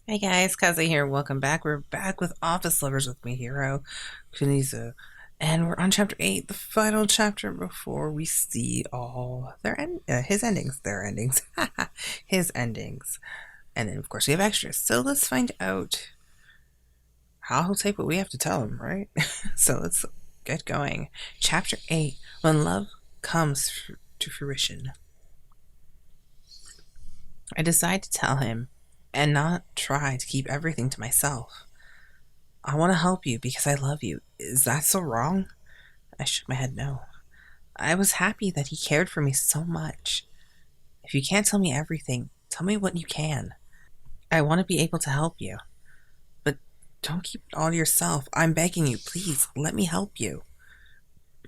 Hey guys, Kaze here. Welcome back. We're back with Office Lovers with Mahiro Kunizu. And we're on chapter 8, the final chapter before we see all his endings. Their endings. His endings. And then, of course, we have extras. So let's find out how he'll take what we have to tell him, right? So let's get going. Chapter 8, When Love Comes to Fruition. I decide to tell him and not try to keep everything to myself. I want to help you because I love you. Is that so wrong? I shook my head no. I was happy that he cared for me so much. If you can't tell me everything, tell me what you can. I want to be able to help you. But don't keep it all to yourself. I'm begging you, please, let me help you.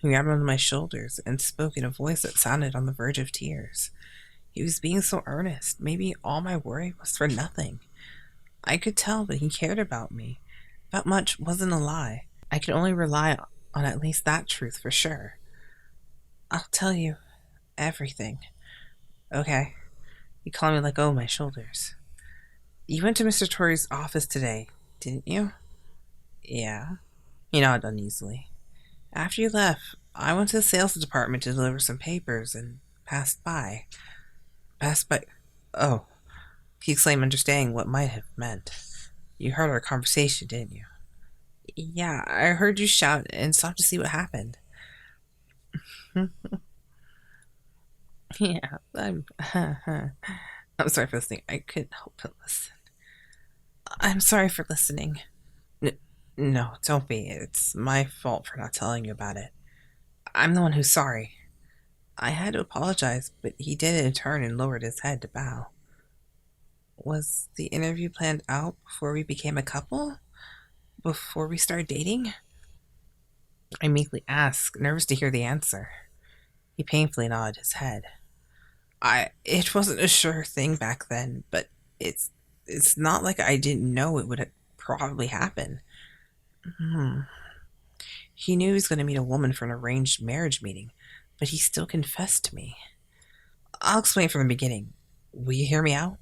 He grabbed onto my shoulders and spoke in a voice that sounded on the verge of tears. He was being so earnest. Maybe all my worry was for nothing. I could tell that he cared about me. That much wasn't a lie. I could only rely on at least that truth for sure. I'll tell you everything. Okay. You calmly let go of my shoulders. You went to Mr. Tori's office today, didn't you? Yeah. He nodded uneasily. After you left, I went to the sales department to deliver some papers and passed by. Passed by. Oh, he exclaimed, understanding what might have meant. You heard our conversation, didn't you? Yeah, I heard you shout and stopped to see what happened. Yeah, I'm sorry for listening. I couldn't help but listen. I'm sorry for listening. N- no, don't be. It's my fault for not telling you about it. I'm the one who's sorry. I had to apologize, but he did it in turn and lowered his head to bow. Was the interview planned out before we became a couple? Before we started dating? I meekly asked, nervous to hear the answer. He painfully nodded his head. It wasn't a sure thing back then, but it's it's not like I didn't know it would probably happen. Hmm. He knew he was going to meet a woman for an arranged marriage meeting, but he still confessed to me. I'll explain from the beginning. Will you hear me out?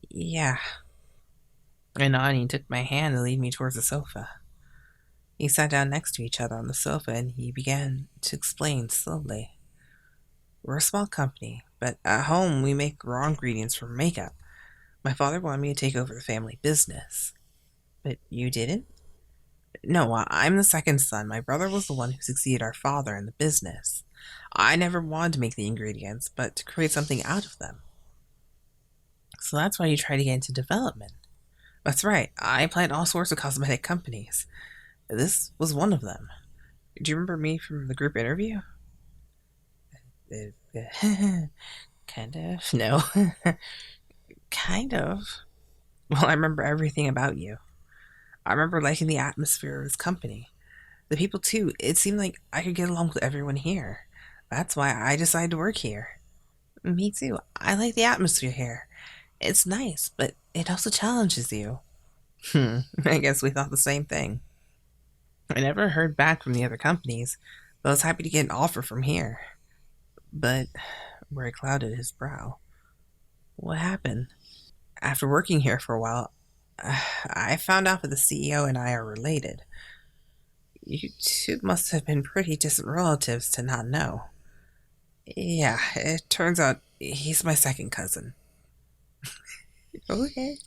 Yeah. I nodded and he took my hand and lead me towards the sofa. He sat down next to each other on the sofa and he began to explain slowly. We're a small company, but at home we make raw ingredients for makeup. My father wanted me to take over the family business. But you didn't? No, I'm the second son. My brother was the one who succeeded our father in the business. I never wanted to make the ingredients, but to create something out of them. So that's why you tried to get into development. That's right. I planned all sorts of cosmetic companies. This was one of them. Do you remember me from the group interview? Kind of. No. Kind of. Well, I remember everything about you. I remember liking the atmosphere of his company. The people, too. It seemed like I could get along with everyone here. That's why I decided to work here. Me too. I like the atmosphere here. It's nice, but it also challenges you. I guess we thought the same thing. I never heard back from the other companies, but I was happy to get an offer from here. But where he clouded his brow. What happened? After working here for a while, I found out that the CEO and I are related. You two must have been pretty distant relatives to not know. Yeah, it turns out he's my second cousin. Okay.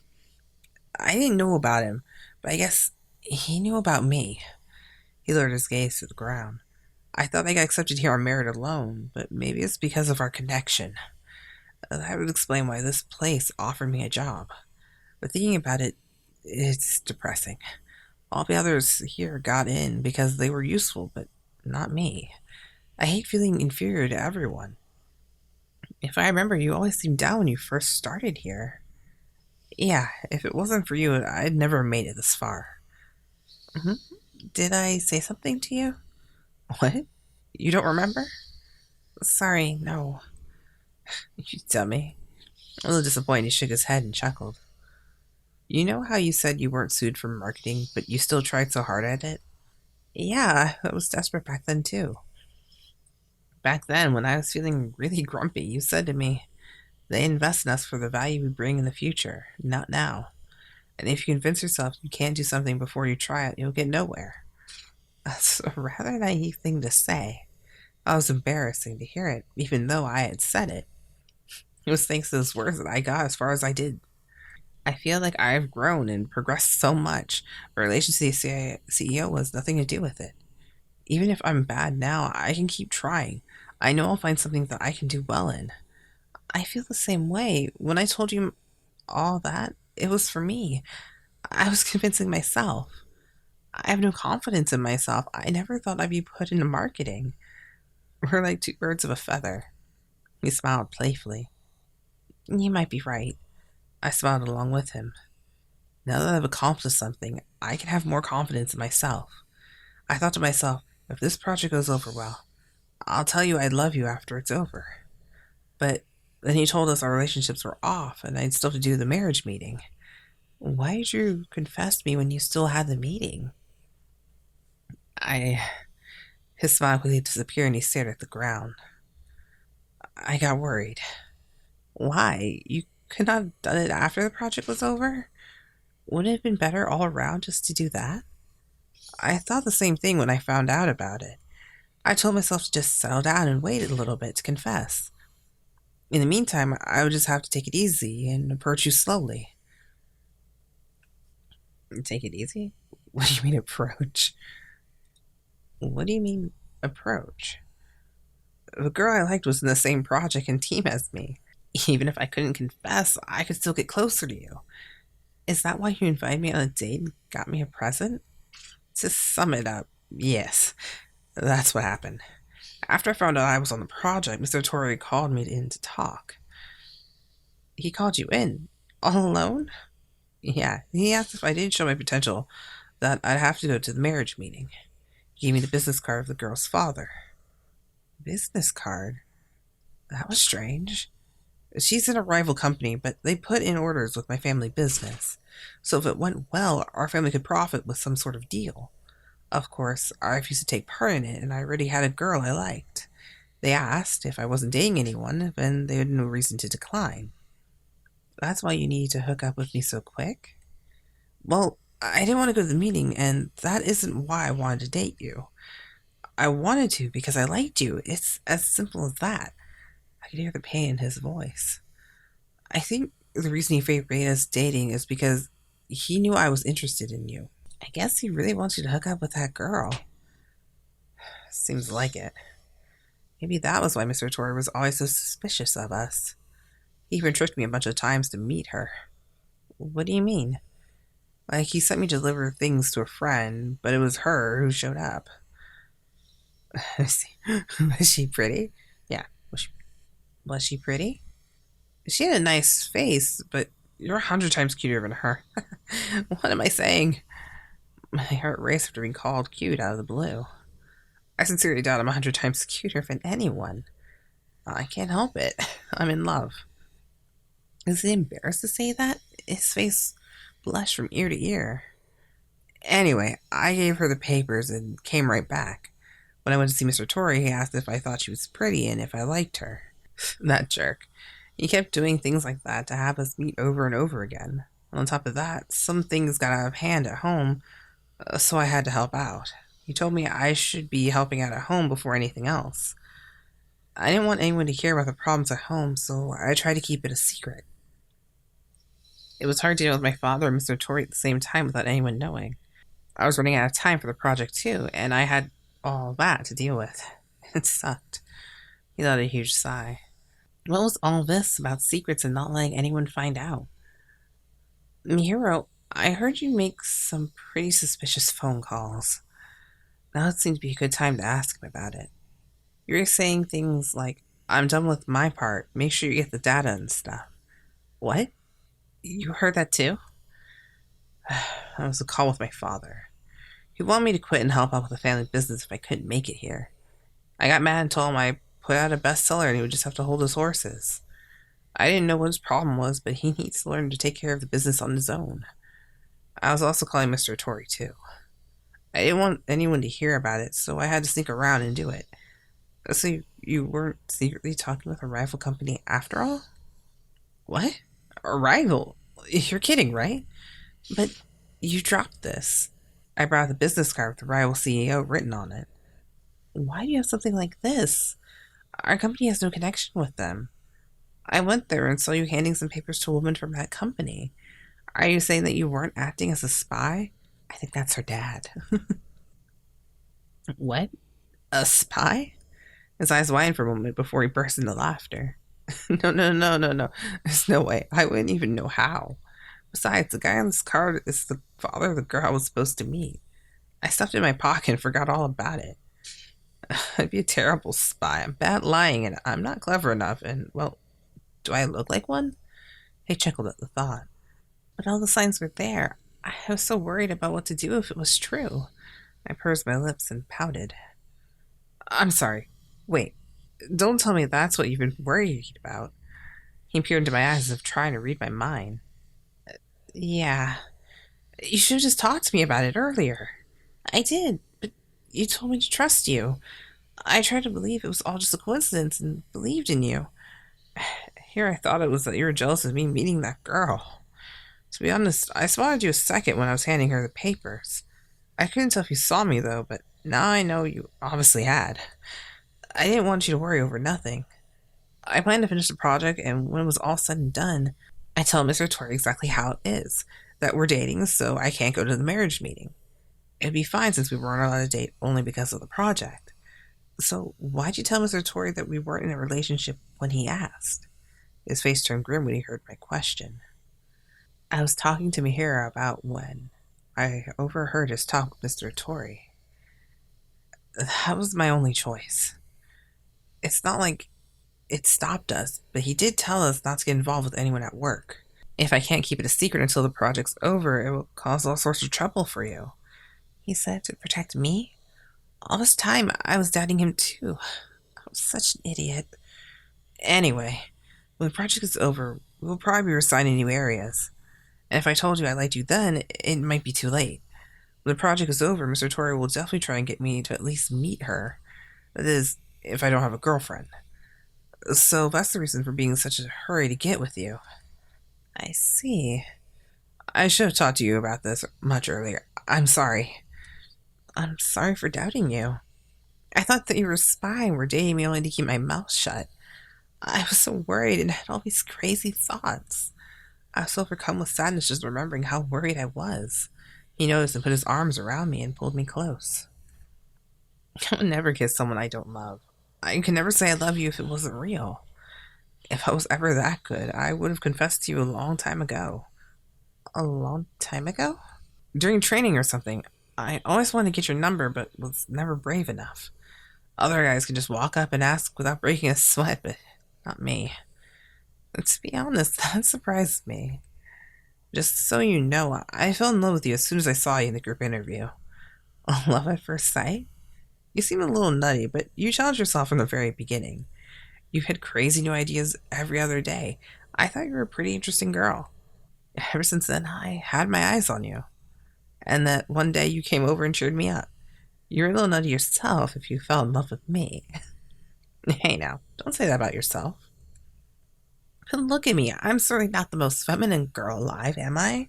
I didn't know about him, but I guess he knew about me. He lowered his gaze to the ground. I thought I got accepted here on merit alone, but maybe it's because of our connection. That would explain why this place offered me a job. But thinking about it, it's depressing. All the others here got in because they were useful, but not me. I hate feeling inferior to everyone. If I remember, you always seemed down when you first started here. Yeah, if it wasn't for you, I'd never made it this far. Hmm. Did I say something to you? What? You don't remember? Sorry, no. You dummy. A little disappointed, he shook his head and chuckled. You know how you said you weren't suited for marketing, but you still tried so hard at it? Yeah, I was desperate back then too. Back then, when I was feeling really grumpy, you said to me, they invest in us for the value we bring in the future, not now. And if you convince yourself you can't do something before you try it, you'll get nowhere. That's a rather naive thing to say. It was embarrassing to hear it, even though I had said it. It was thanks to those words that I got as far as I did. I feel like I've grown and progressed so much. My relationship to the CEO was nothing to do with it. Even if I'm bad now, I can keep trying. I know I'll find something that I can do well in. I feel the same way. When I told you all that, it was for me. I was convincing myself. I have no confidence in myself. I never thought I'd be put into marketing. We're like two birds of a feather. He smiled playfully. You might be right. I smiled along with him. Now that I've accomplished something, I can have more confidence in myself. I thought to myself, if this project goes over well, I'll tell you I love you after it's over. But then he told us our relationships were off and I'd still have to do the marriage meeting. Why did you confess to me when you still had the meeting? I. His smile quickly disappeared and he stared at the ground. I got worried. Why? You could not have done it after the project was over? Wouldn't it have been better all around just to do that? I thought the same thing when I found out about it. I told myself to just settle down and wait a little bit to confess. In the meantime, I would just have to take it easy and approach you slowly. Take it easy? What do you mean, approach? What do you mean, approach? The girl I liked was in the same project and team as me. Even if I couldn't confess, I could still get closer to you. Is that why you invited me on a date and got me a present? To sum it up, yes, that's what happened. After I found out I was on the project, Mr. Otori called me in to talk. He called you in? All alone? Yeah, he asked if I didn't show my potential, that I'd have to go to the marriage meeting. He gave me the business card of the girl's father. Business card? That was strange. She's in a rival company, but they put in orders with my family business. So if it went well, our family could profit with some sort of deal. Of course, I refused to take part in it, and I already had a girl I liked. They asked if I wasn't dating anyone, and they had no reason to decline. That's why you needed to hook up with me so quick? Well, I didn't want to go to the meeting, and that isn't why I wanted to date you. I wanted to because I liked you. It's as simple as that. I could hear the pain in his voice. I think the reason he favored us dating is because he knew I was interested in you. I guess he really wants you to hook up with that girl. Seems like it. Maybe that was why Mr. Tori was always so suspicious of us. He even tricked me a bunch of times to meet her. What do you mean? Like, he sent me to deliver things to a friend, but it was her who showed up. Was she pretty? Yeah. Was she pretty? She had a nice face, but you're 100 times cuter than her. What am I saying? My heart raced after being called cute out of the blue. I sincerely doubt I'm 100 times cuter than anyone. I can't help it. I'm in love. Is he embarrassed to say that? His face blushed from ear to ear. Anyway, I gave her the papers and came right back. When I went to see Mr. Tori, he asked if I thought she was pretty and if I liked her. That jerk. He kept doing things like that to have us meet over and over again. On top of that, some things got out of hand at home, so I had to help out. He told me I should be helping out at home before anything else. I didn't want anyone to hear about the problems at home, so I tried to keep it a secret. It was hard dealing with my father and Mr. Tori at the same time without anyone knowing. I was running out of time for the project too, and I had all that to deal with. It sucked. He let a huge sigh. What was all this about secrets and not letting anyone find out? Mahiro, I heard you make some pretty suspicious phone calls. Now it seemed to be a good time to ask him about it. You were saying things like, I'm done with my part, make sure you get the data and stuff. What? You heard that too? That was a call with my father. He wanted me to quit and help out with the family business if I couldn't make it here. I got mad and told him I put out a bestseller and he would just have to hold his horses. I didn't know what his problem was, but he needs to learn to take care of the business on his own. I was also calling Mr. Tori too. I didn't want anyone to hear about it, so I had to sneak around and do it. So you weren't secretly talking with a rival company after all? What? A rival? You're kidding, right? But you dropped this. I brought the business card with the rival CEO written on it. Why do you have something like this? Our company has no connection with them. I went there and saw you handing some papers to a woman from that company. Are you saying that you weren't acting as a spy? I think that's her dad. What? A spy? His eyes widened for a moment before he burst into laughter. No, no, no, no, no. There's no way. I wouldn't even know how. Besides, the guy on this card is the father of the girl I was supposed to meet. I stuffed it in my pocket and forgot all about it. I'd be a terrible spy. I'm bad lying, and I'm not clever enough. And, well, do I look like one? He chuckled at the thought. But all the signs were there. I was so worried about what to do if it was true. I pursed my lips and pouted. I'm sorry. Wait, don't tell me that's what you've been worried about. He peered into my eyes as if trying to read my mind. Yeah, you should have just talked to me about it earlier. I did, but you told me to trust you. I tried to believe it was all just a coincidence and believed in you. Here I thought it was that you were jealous of me meeting that girl. To be honest, I spotted you a second when I was handing her the papers. I couldn't tell if you saw me, though, but now I know you obviously had. I didn't want you to worry over nothing. I planned to finish the project, and when it was all said and done, I tell Mr. Tori exactly how it is, that we're dating, so I can't go to the marriage meeting. It'd be fine since we weren't allowed to date only because of the project. So why'd you tell Mr. Tori that we weren't in a relationship when he asked? His face turned grim when he heard my question. I was talking to Mahiro about when I overheard his talk with Mr. Tori. That was my only choice. It's not like it stopped us, but he did tell us not to get involved with anyone at work. If I can't keep it a secret until the project's over, it will cause all sorts of trouble for you. He said to protect me? All this time, I was doubting him too. I was such an idiot. Anyway, when the project is over, we'll probably be reassigned new areas. And if I told you I liked you then, it might be too late. When the project is over, Mr. Tori will definitely try and get me to at least meet her. That is, if I don't have a girlfriend. So that's the reason for being in such a hurry to get with you. I see. I should have talked to you about this much earlier. I'm sorry. I'm sorry for doubting you. I thought that you were a spy and were dating me only to keep my mouth shut. I was so worried and had all these crazy thoughts. I was so overcome with sadness just remembering how worried I was. He noticed and put his arms around me and pulled me close. I would never kiss someone I don't love. I could never say I love you if it wasn't real. If I was ever that good, I would have confessed to you a long time ago. A long time ago? During training or something. I always wanted to get your number, but was never brave enough. Other guys could just walk up and ask without breaking a sweat, but not me. And to be honest, that surprised me. Just so you know, I fell in love with you as soon as I saw you in the group interview. Love at first sight? You seem a little nutty, but you challenged yourself from the very beginning. You had crazy new ideas every other day. I thought you were a pretty interesting girl. Ever since then, I had my eyes on you. And that one day you came over and cheered me up. You're a little nutty yourself if you fell in love with me. Hey now, don't say that about yourself. But look at me, I'm certainly not the most feminine girl alive, am I?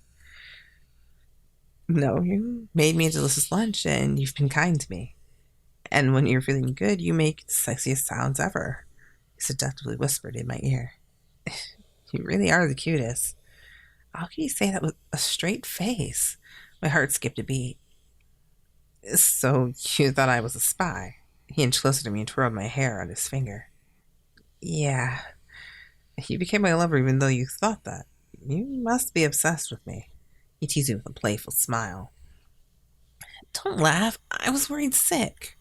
No, you made me a delicious lunch and you've been kind to me. And when you're feeling good, you make the sexiest sounds ever. He seductively whispered in my ear. You really are the cutest. How can you say that with a straight face? My heart skipped a beat. So you thought I was a spy? He inched closer to me and twirled my hair on his finger. Yeah. You became my lover even though you thought that. You must be obsessed with me. He teased me with a playful smile. Don't laugh. I was worried sick.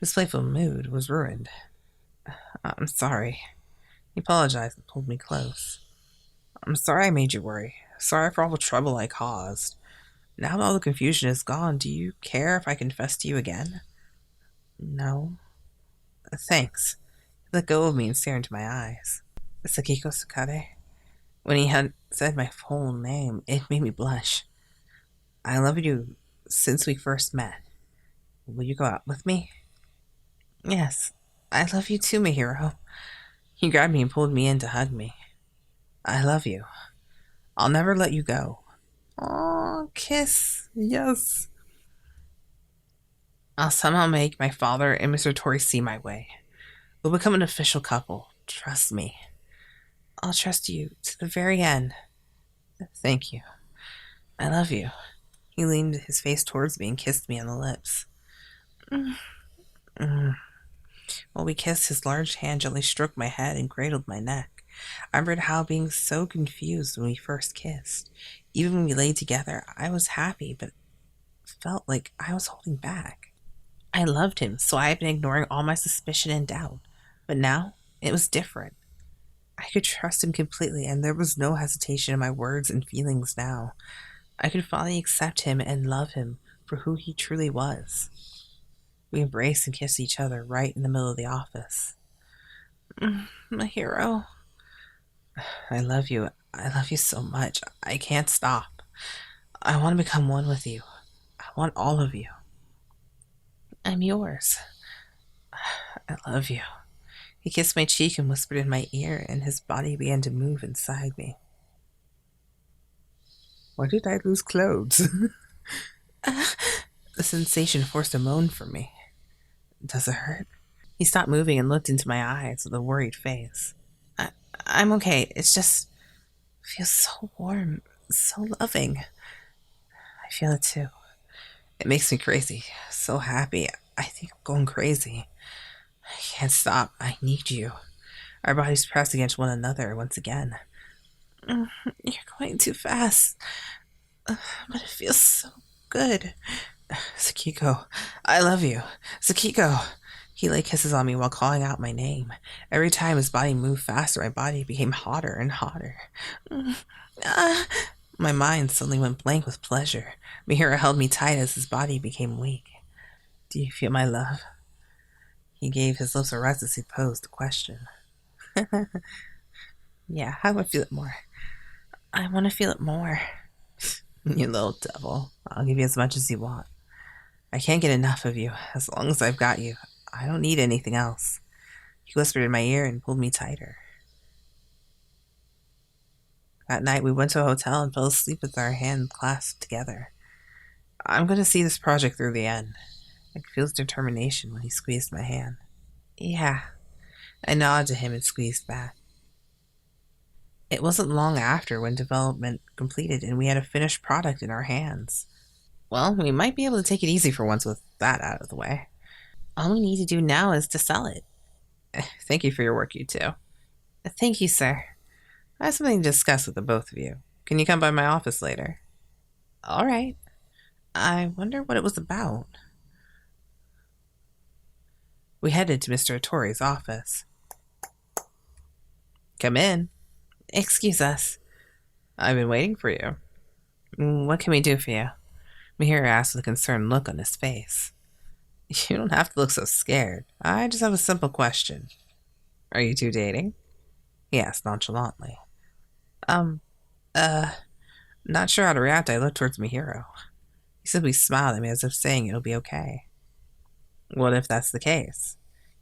His playful mood was ruined. I'm sorry. He apologized and pulled me close. I'm sorry I made you worry. Sorry for all the trouble I caused. Now that all the confusion is gone, do you care if I confess to you again? No. Thanks. He let go of me and stared into my eyes. Sakiko Sakade. When he had said my full name, it made me blush. I love you since we first met. Will you go out with me? Yes. I love you too, Mahiro. He grabbed me and pulled me in to hug me. I love you. I'll never let you go. Aw, kiss. Yes. I'll somehow make my father and Mr. Otori see my way. We'll become an official couple. Trust me. I'll trust you to the very end. Thank you. I love you. He leaned his face towards me and kissed me on the lips. Mm. While we kissed, his large hand gently stroked my head and cradled my neck. I remembered how being so confused when we first kissed. Even when we lay together, I was happy, but felt like I was holding back. I loved him, so I had been ignoring all my suspicion and doubt. But now, it was different. I could trust him completely, and there was no hesitation in my words and feelings now. I could finally accept him and love him for who he truly was. We embraced and kissed each other right in the middle of the office. Mahiro, I love you. I love you so much. I can't stop. I want to become one with you. I want all of you. I'm yours. I love you. He kissed my cheek and whispered in my ear, and his body began to move inside me. Why did I lose clothes? The sensation forced a moan from me. Does it hurt? He stopped moving and looked into my eyes with a worried face. I'm okay. It's just feels so warm, so loving. I feel it too. It makes me crazy. So happy. I think I'm going crazy. I can't stop. I need you. Our bodies pressed against one another once again. You're going too fast. But it feels so good. Sakiko, I love you. Sakiko. He laid kisses on me while calling out my name. Every time his body moved faster, my body became hotter and hotter. My mind suddenly went blank with pleasure. Mahiro held me tight as his body became weak. Do you feel my love? He gave his lips a rest as he posed the question. Yeah, how do I feel it more? I want to feel it more. You little devil. I'll give you as much as you want. I can't get enough of you. As long as I've got you, I don't need anything else. He whispered in my ear and pulled me tighter. That night, we went to a hotel and fell asleep with our hands clasped together. I'm going to see this project through the end. I could feel his determination when he squeezed my hand. Yeah. I nodded to him and squeezed back. It wasn't long after when development completed and we had a finished product in our hands. Well, we might be able to take it easy for once with that out of the way. All we need to do now is to sell it. Thank you for your work, you two. Thank you, sir. I have something to discuss with the both of you. Can you come by my office later? All right. I wonder what it was about. We headed to Mr. Otori's office. Come in. Excuse us. I've been waiting for you. What can we do for you? Mahiro asked with a concerned look on his face. You don't have to look so scared. I just have a simple question. Are you two dating? He asked nonchalantly. Not sure how to react. I looked towards Mahiro. He simply smiled at me as if saying it'll be okay. What if that's the case?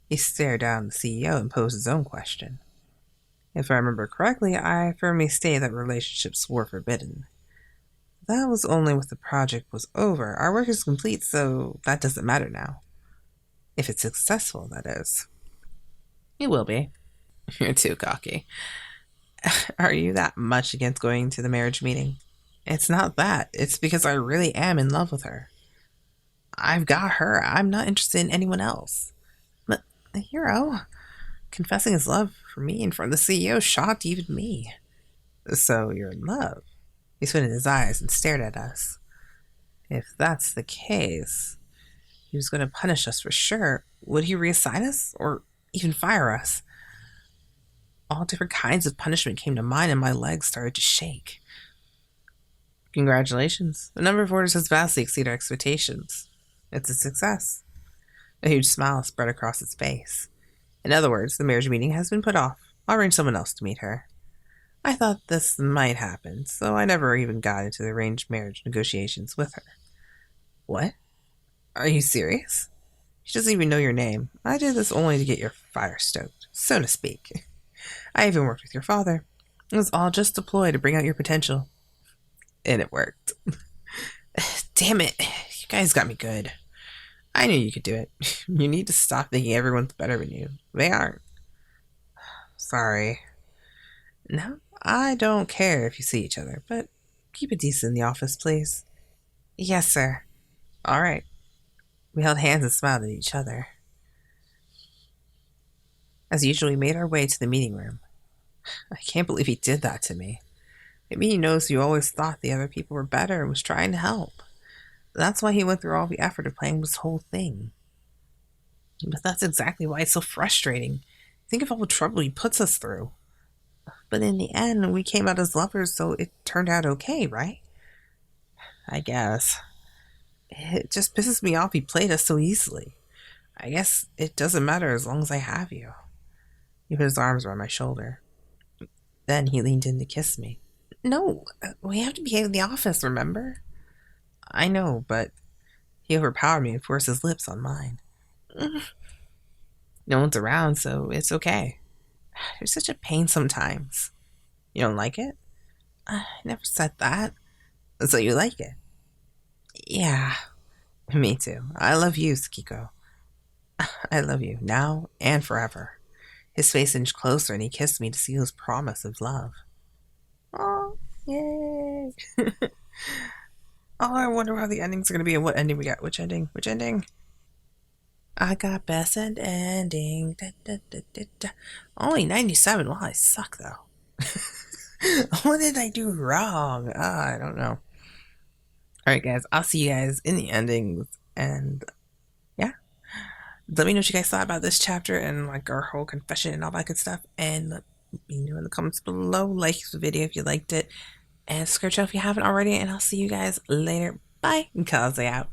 He stared down at the CEO and posed his own question. If I remember correctly, I firmly stated that relationships were forbidden. That was only when the project was over. Our work is complete, so that doesn't matter now. If it's successful, that is. It will be. You're too cocky. Are you that much against going to the marriage meeting? It's not that. It's because I really am in love with her. I've got her. I'm not interested in anyone else. But the hero, confessing his love for me in front of the CEO shocked even me. So you're in love? He squinted his eyes and stared at us. If that's the case, he was going to punish us for sure. Would he reassign us or even fire us? All different kinds of punishment came to mind and my legs started to shake. Congratulations. The number of orders has vastly exceeded our expectations. It's a success. A huge smile spread across his face. In other words, the marriage meeting has been put off. I'll arrange someone else to meet her. I thought this might happen, so I never even got into the arranged marriage negotiations with her. What? Are you serious? She doesn't even know your name. I did this only to get your fire stoked, so to speak. I even worked with your father. It was all just a ploy to bring out your potential. And it worked. Damn it. You guys got me good. I knew you could do it. You need to stop thinking everyone's better than you. They aren't. Sorry. No, I don't care if you see each other, but keep it decent in the office, please. Yes, sir. All right. We held hands and smiled at each other. As usual, we made our way to the meeting room. I can't believe he did that to me. Maybe he knows you always thought the other people were better and was trying to help. That's why he went through all the effort of playing this whole thing. But that's exactly why it's so frustrating. Think of all the trouble he puts us through. But in the end, we came out as lovers, so it turned out okay, right? I guess. It just pisses me off he played us so easily. I guess it doesn't matter as long as I have you. He put his arms around my shoulder. Then he leaned in to kiss me. No, we have to behave in the office, remember? I know, but he overpowered me and forced his lips on mine. No one's around, so it's okay. You're such a pain sometimes. You don't like it? I never said that. So you like it? Yeah, me too. I love you, Sakiko. I love you, now and forever. His face inched closer and he kissed me to seal his promise of love. Oh, yay. Oh, I wonder how the endings are going to be and what ending we got. Which ending? Which ending? I got best and ending. Da, da, da, da, da. Only 97. Well, I suck, though. What did I do wrong? I don't know. Alright, guys. I'll see you guys in the endings. And, yeah. Let me know what you guys thought about this chapter and, like, our whole confession and all that good stuff. And let me know in the comments below. Like the video if you liked it. And subscribe if you haven't already. And I'll see you guys later. Bye. Kaze out.